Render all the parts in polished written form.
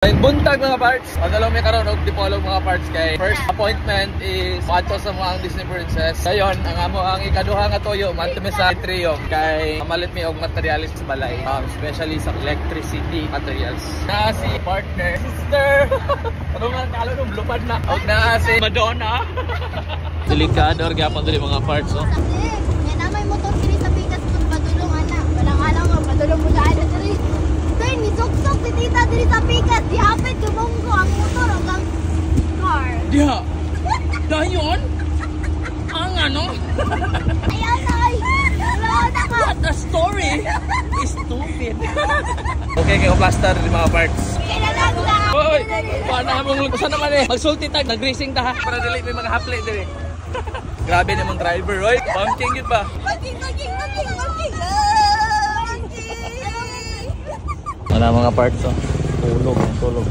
Buntag mga parts, padalong may karoon og dipolog mga parts kay first appointment is ato sa mga Disney Princess. Dayon ang amo ang ikaduha nga toyo madto mi sa Triumph kay mamalit mi og materials sa balay, especially sa electricity materials. Na si partner, sister. Ano nga kalo nung lupad na. Og na si Madonna. Delikado or gyapon dili mga parts oh. Yan namay motor kini sa pikas kung padulong anak. Walang nga padulong mo sa ana diri. Kay ni sok-sok si tita diri sa pikas. Diapit yung bonggo ang motor hanggang car. Diha. Dayon. Ang ano? Ayaw na ay. What a story. Is stupid. Okay, kayo plaster di mga parts. Kailangan lang. Hoy, paano mo saan naman eh? Magsulti tag, nag-racing ta ha. Para dili may mga haplay diri. Grabe namang driver, hoy. Bunking yun ba? Bunking. Wala mga parts oh. Tulog.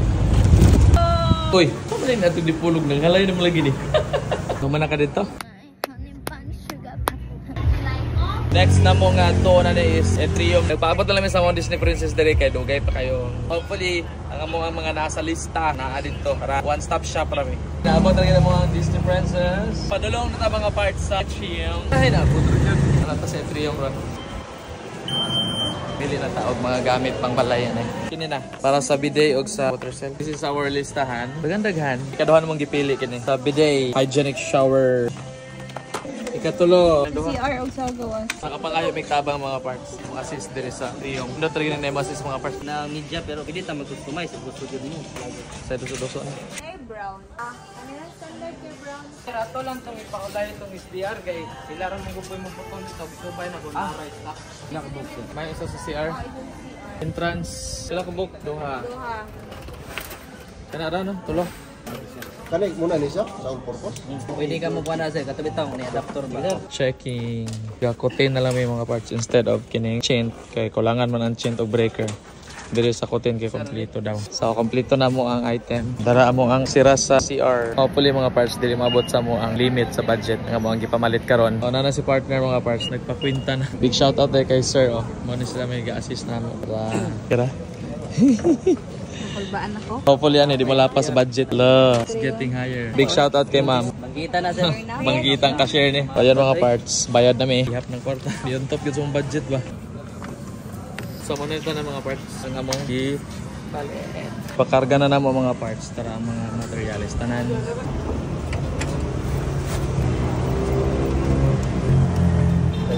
Uy, ano rin natin di pulog nang halay naman lagi ni. Kumana ka dito? Next na mo nga to na is Triumph. Nagpaabot na namin sa mga Disney Princess diri kay dugay pa kayo. Hopefully, ang mga nasa lista na dito para one-stop shop rami. Naabot na kita mga Disney Princess. Padulong na ta mga parts sa Triumph. Ay na, putro dyan. Ano ta sa Triumph ron? Pili na ta og mga gamit pang balayan eh. Kini na para sa bidet og sa water cell. This is our listahan. Daghan. Ikaduhan mong gipili kini. Sa bidet, hygienic shower. Ikatulo, CR og sagawas. nakapangayo may tabang mga parts. Mga assist diri sa Triumph. Ano talaga na assist mga parts na media pero pwede ta mag-customize ug gusto jud mo. sa duso-duso na. Hey brown. Ano yung standard kay brown? Sir, ato lang itong ipakulay itong SDR kay sila rin mong gupoy mong putong ito. Subay na kung right stock. Nakabok. May isa sa CR. Entrance. Sila kubok. Duha. Kanara no? Tulo. Kanig muna ni siya sa all purpose. Pwede ka mo na sir katabi taong ni adapter ba. Checking. Gakutin na lang may mga parts instead of kining chain. Kay kulangan man ang chain o breaker. Dili sa kutin kay kompleto daw. So kompleto na mo ang item. Dara mo ang sira sa CR. Hopefully mga parts dili maabot sa mo ang limit sa budget nga mo ang gipamalit karon. O na si partner mga parts nagpakwinta na. Big shout out kay sir oh. Mo ni sila may ga-assist na mo. Kira. Nakulbaan ako. Hopefully yan di malapas sa budget. It's getting higher. Big shout out kay ma'am. Bangkita na sir. Banggitang cashier ni. Ayan mga parts. Bayad na may. Ihap ng kwarta. Beyond top yun sa budget ba? So muna ito na mga parts. Ang among pakarga na na mo mga parts. Tara ang mga materials. Tanan.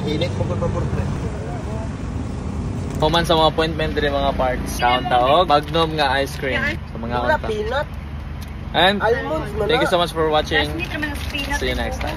Init mo pa portrait. Kuman sa mga appointment din mga parts. Taon-taog. Magnum nga ice cream. Sa mga unta. Peanut. And Almonds man thank you so much for watching. Last meet naman ang spinach. See you next time.